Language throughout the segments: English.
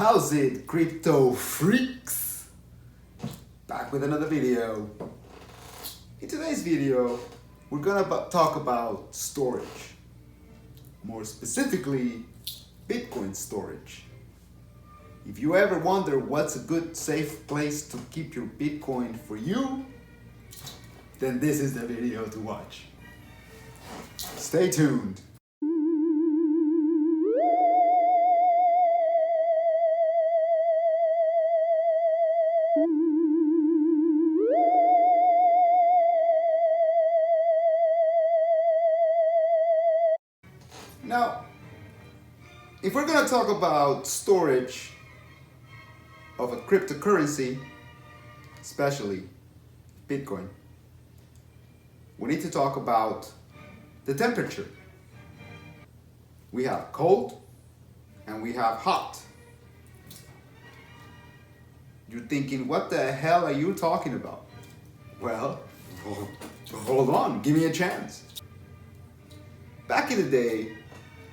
How's it, crypto freaks? Back with another video. In today's video, we're gonna talk about storage. More specifically, Bitcoin storage. If you ever wonder what's a good, safe place to keep your Bitcoin for you, then this is the video to watch. Stay tuned. Now, if we're going to talk about storage of a cryptocurrency, especially Bitcoin, we need to talk about the temperature. We have cold and we have hot. You're thinking, what the hell are you talking about? Well, hold on, give me a chance. Back in the day,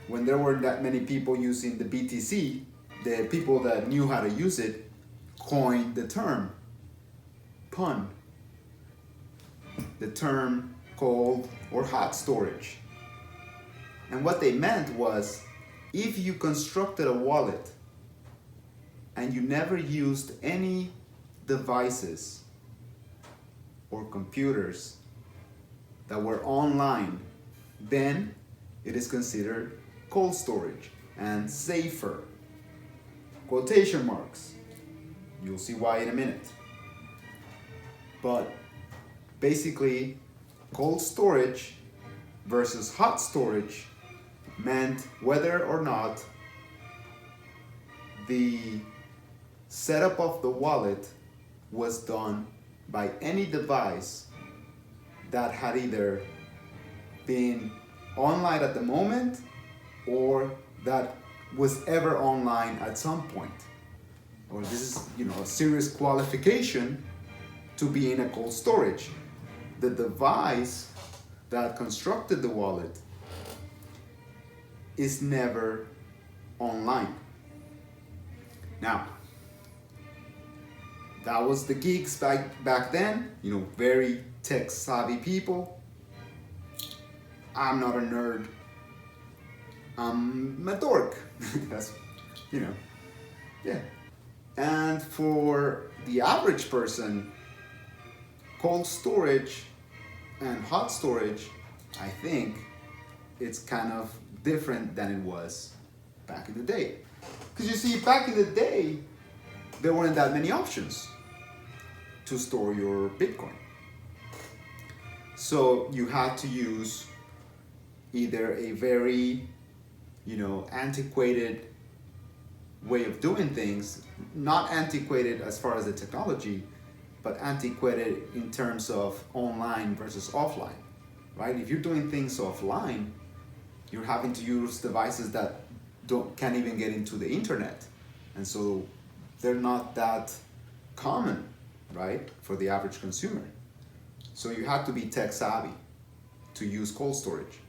when there weren't that many people using the BTC, the people that knew how to use it coined the term PUN, the term cold or hot storage. And what they meant was, if you constructed a wallet and you never used any devices or computers that were online, then it is considered cold storage and safer. Quotation marks. You'll see why in a minute. But basically, cold storage versus hot storage meant whether or not the setup of the wallet was done by any device that had either been online at the moment or that was ever online at some point. Or this is, a serious qualification to be in a cold storage. The device that constructed the wallet is never online. Now, that was the geeks back then, very tech savvy people. I'm not a nerd. I'm a dork. That's, yeah. And for the average person, cold storage and hot storage, I think it's kind of different than it was back in the day. Because you see, back in the day, there weren't that many options to store your Bitcoin. So you had to use either a very, antiquated way of doing things, not antiquated as far as the technology, but antiquated in terms of online versus offline, right? If you're doing things offline, you're having to use devices that can't even get into the internet. And so they're not that common, right, for the average consumer. So you have to be tech savvy to use cold storage.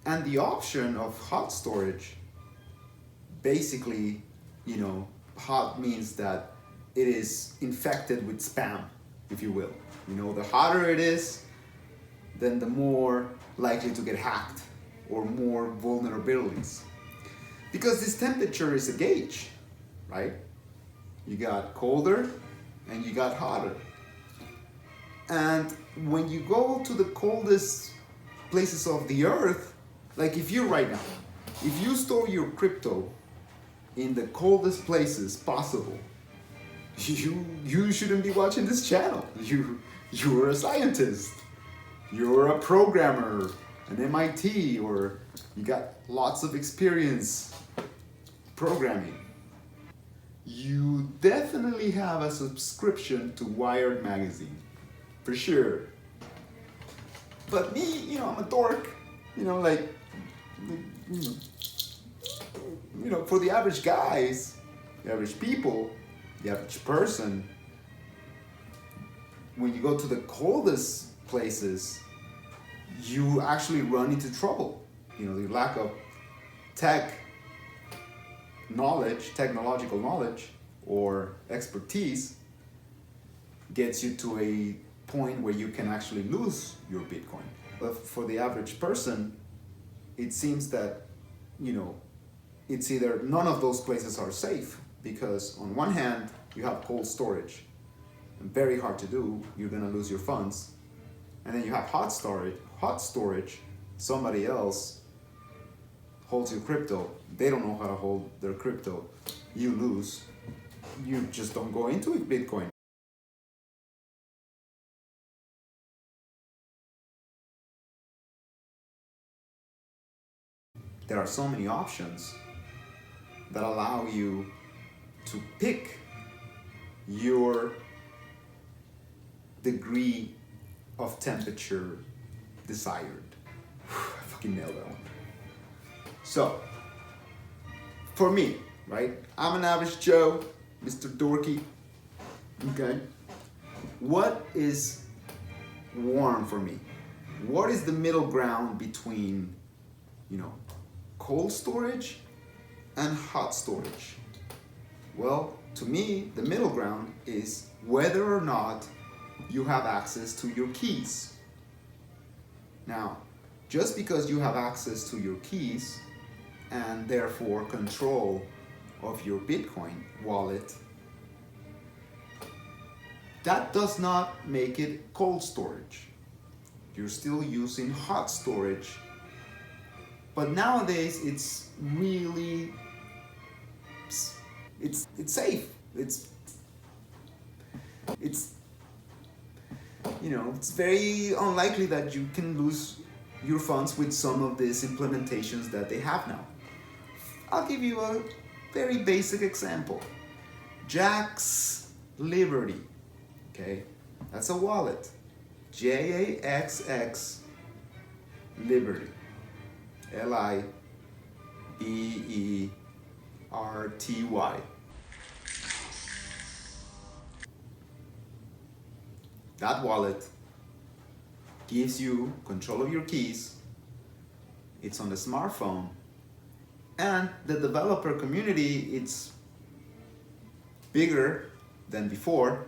And the option of hot storage, basically, hot means that it is infected with spam, if you will. The hotter it is, then the more likely to get hacked or more vulnerabilities. Because this temperature is a gauge, right? You got colder and you got hotter. And when you go to the coldest places of the earth, like if you right now, if you store your crypto in the coldest places possible, you shouldn't be watching this channel. You're a scientist, you're a programmer, an MIT, or you got lots of experience programming. You definitely have a subscription to Wired magazine, for sure. But me, I'm a dork, for the average guys, the average people, the average person, when you go to the coldest places, you actually run into trouble. The lack of tech knowledge, technological knowledge or expertise gets you to a point where you can actually lose your Bitcoin. But for the average person, it seems that, it's either none of those places are safe, because on one hand, you have cold storage, and very hard to do, you're gonna lose your funds. And then you have hot storage, somebody else holds your crypto, they don't know how to hold their crypto, you lose, you just don't go into Bitcoin. There are so many options that allow you to pick your degree of temperature desired. I fucking nailed that one. So, for me, right? I'm an average Joe, Mr. Dorky. Okay? What is warm for me? What is the middle ground between, cold storage and hot storage? Well, to me, the middle ground is whether or not you have access to your keys. Now, just because you have access to your keys and therefore control of your Bitcoin wallet, that does not make it cold storage. You're still using hot storage. But nowadays, it's really, it's safe. It's very unlikely that you can lose your funds with some of these implementations that they have now. I'll give you a very basic example. Jaxx Liberty, okay? That's a wallet. JAXX Liberty. LIBERTY. That wallet gives you control of your keys. It's on the smartphone. And the developer community, it's bigger than before,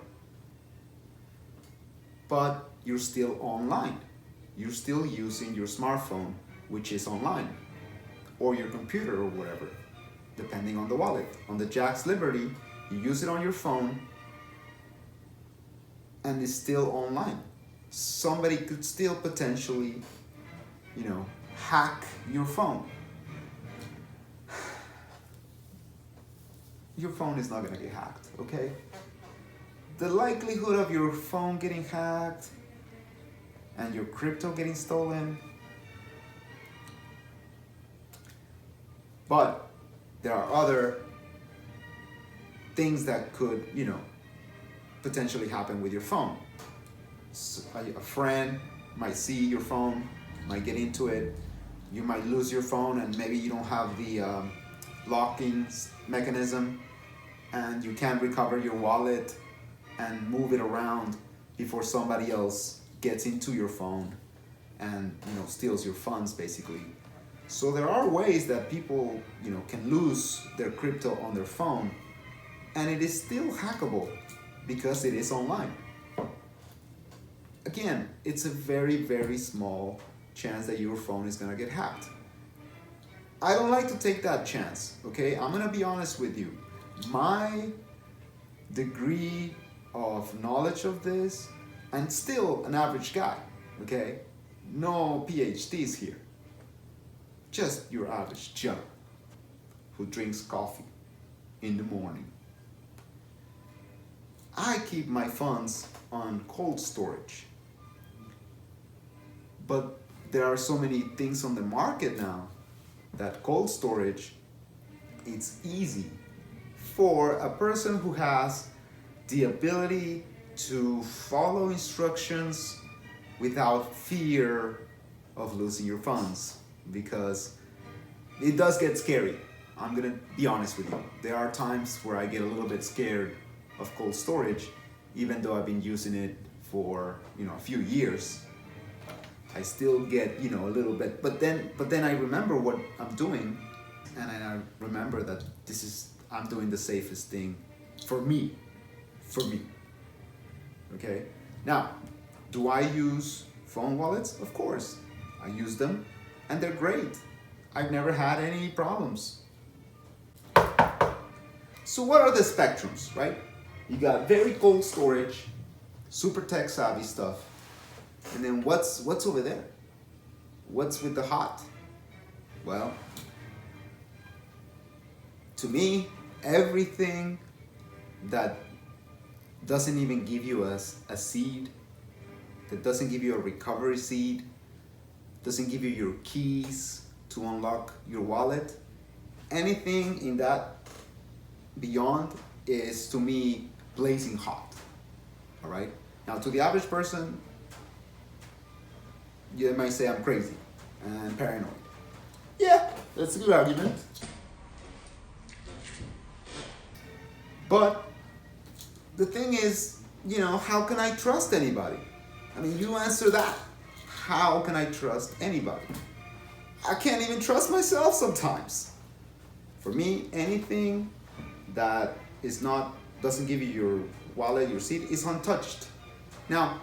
but you're still online. You're still using your smartphone, which is online, or your computer or whatever, depending on the wallet. On the Jaxx Liberty, you use it on your phone and it's still online. Somebody could still potentially, hack your phone. Your phone is not gonna get hacked, okay? The likelihood of your phone getting hacked and your crypto getting stolen, but there are other things that could, potentially happen with your phone. So a friend might see your phone, might get into it, you might lose your phone and maybe you don't have the locking mechanism and you can't recover your wallet and move it around before somebody else gets into your phone and steals your funds basically. So there are ways that people can lose their crypto on their phone, and it is still hackable because it is online. Again, it's a very, very small chance that your phone is gonna get hacked. I don't like to take that chance, okay? I'm gonna be honest with you. My degree of knowledge of this, and still an average guy, okay? No PhDs here. Just your average Joe who drinks coffee in the morning. I keep my funds on cold storage. But there are so many things on the market now that cold storage, it's easy for a person who has the ability to follow instructions without fear of losing your funds, because it does get scary. I'm gonna be honest with you. There are times where I get a little bit scared of cold storage, even though I've been using it for a few years. I still get a little bit, but then I remember what I'm doing, And I remember that I'm doing the safest thing for me, okay? Now, do I use phone wallets? Of course, I use them and they're great. I've never had any problems. So what are the spectrums, right? You got very cold storage, super tech savvy stuff, and then what's over there? What's with the hot? Well, to me, everything that doesn't even give you a seed, that doesn't give you a recovery seed, doesn't give you your keys to unlock your wallet, anything in that beyond is, to me, blazing hot. All right? Now, to the average person, you might say I'm crazy and paranoid. Yeah, that's a good argument. But the thing is, how can I trust anybody? I mean, you answer that. How can I trust anybody? I can't even trust myself sometimes. For me, anything that doesn't give you your wallet, your seed, is untouched. Now,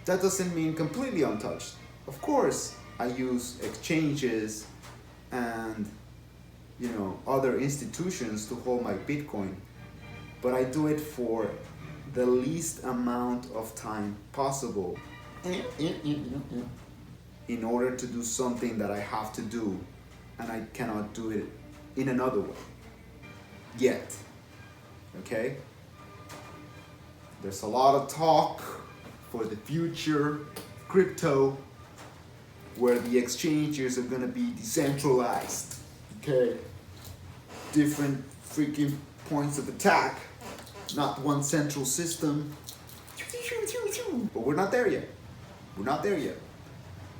that doesn't mean completely untouched. Of course, I use exchanges and other institutions to hold my Bitcoin, but I do it for the least amount of time possible in order to do something that I have to do, and I cannot do it in another way yet. Okay? There's a lot of talk for the future crypto, where the exchanges are gonna be decentralized. Okay? Different freaking points of attack, not one central system. But we're not there yet. We're not there yet.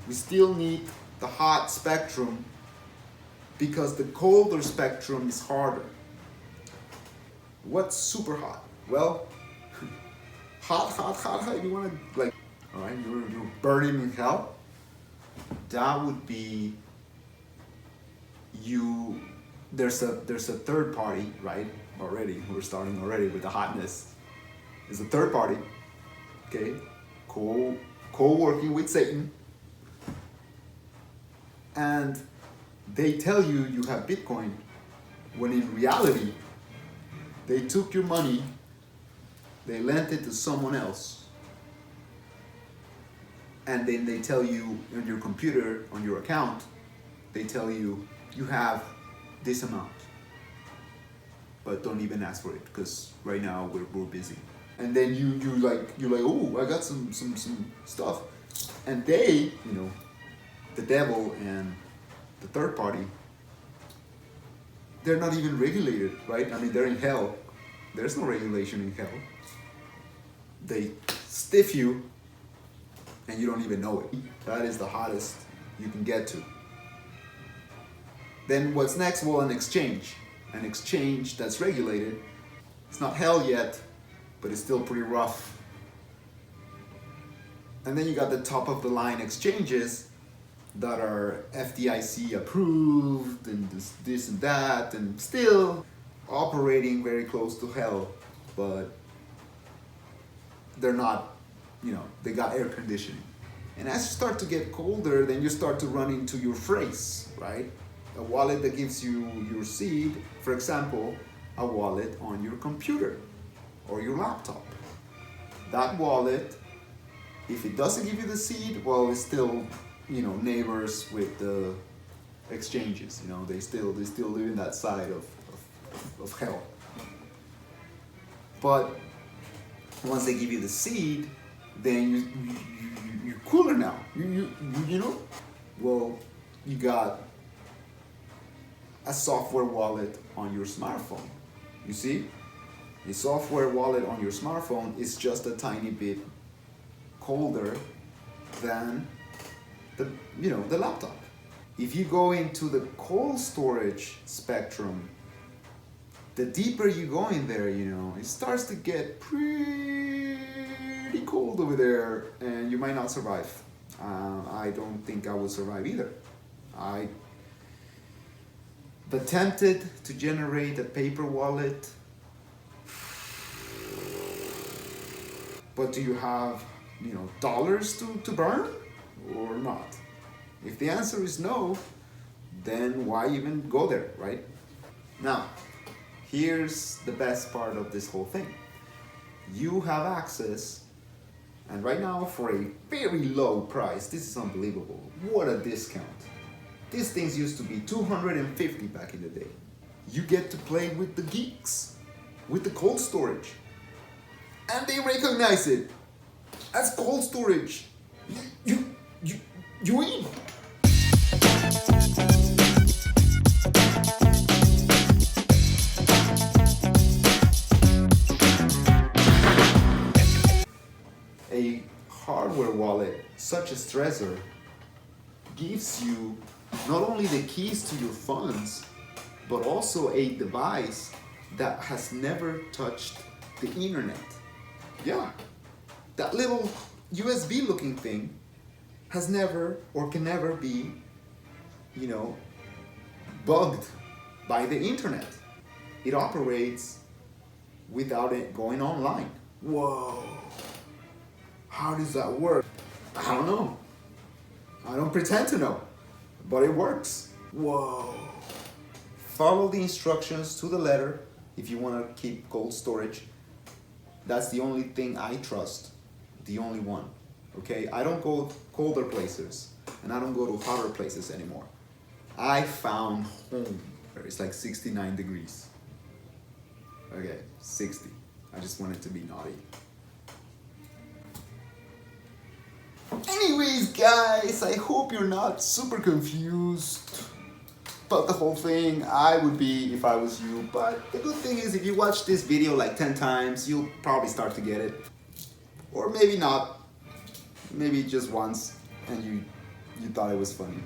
We still need the hot spectrum, because the colder spectrum is harder. What's super hot? Well, hot. You want to all right, you're burning in hell. That would be you. There's a third party, right? Already, we're starting already with the hotness. There's a third party, okay, co-working with Satan, and they tell you have Bitcoin, when in reality, they took your money, they lent it to someone else, and then they tell you on your computer, on your account, they tell you have this amount, but don't even ask for it, because right now we're busy. And then you're like, oh, I got some stuff, and they, the devil and the third party, they're not even regulated, right? I mean, they're in hell. There's no regulation in hell. They stiff you, and you don't even know it. That is the hottest you can get to. Then what's next? Well, an exchange. An exchange that's regulated. It's not hell yet, but it's still pretty rough. And then you got the top of the line exchanges that are FDIC approved and this and that, and still operating very close to hell, but they're not, they got air conditioning. And as you start to get colder, then you start to run into your phrase, right? A wallet that gives you your seed, for example, a wallet on your computer or your laptop. That wallet, if it doesn't give you the seed, well, it's still, neighbors with the exchanges. They still live in that side of hell. But once they give you the seed, then you're cooler now. Well, you got a software wallet on your smartphone. You see, a software wallet on your smartphone is just a tiny bit colder than the laptop. If you go into the cold storage spectrum, the deeper you go in there, it starts to get pretty cold over there, and you might not survive. I don't think I will survive either. But tempted to generate a paper wallet? But do you have, dollars to burn or not? If the answer is no, then why even go there, right? Now, here's the best part of this whole thing. You have access, and right now for a very low price, this is unbelievable. What a discount. These things used to be $250 back in the day. You get to play with the geeks, with the cold storage. And they recognize it as cold storage. You win. A hardware wallet such as Trezor gives you not only the keys to your funds, but also a device that has never touched the internet. Yeah, that little USB looking thing has never or can never be, bugged by the internet. It operates without it going online. Whoa. How does that work? I don't know. I don't pretend to know, but it works. Whoa. Follow the instructions to the letter if you want to keep cold storage. That's the only thing I trust, the only one. Okay, I don't go colder places and I don't go to hotter places anymore. I found home where it's like 69 degrees. Okay, 60. I just wanted to be naughty. Anyways, guys, I hope you're not super confused about the whole thing. I would be if I was you, but the good thing is if you watch this video like 10 times, you'll probably start to get it. Or maybe not. Maybe just once and you thought it was funny.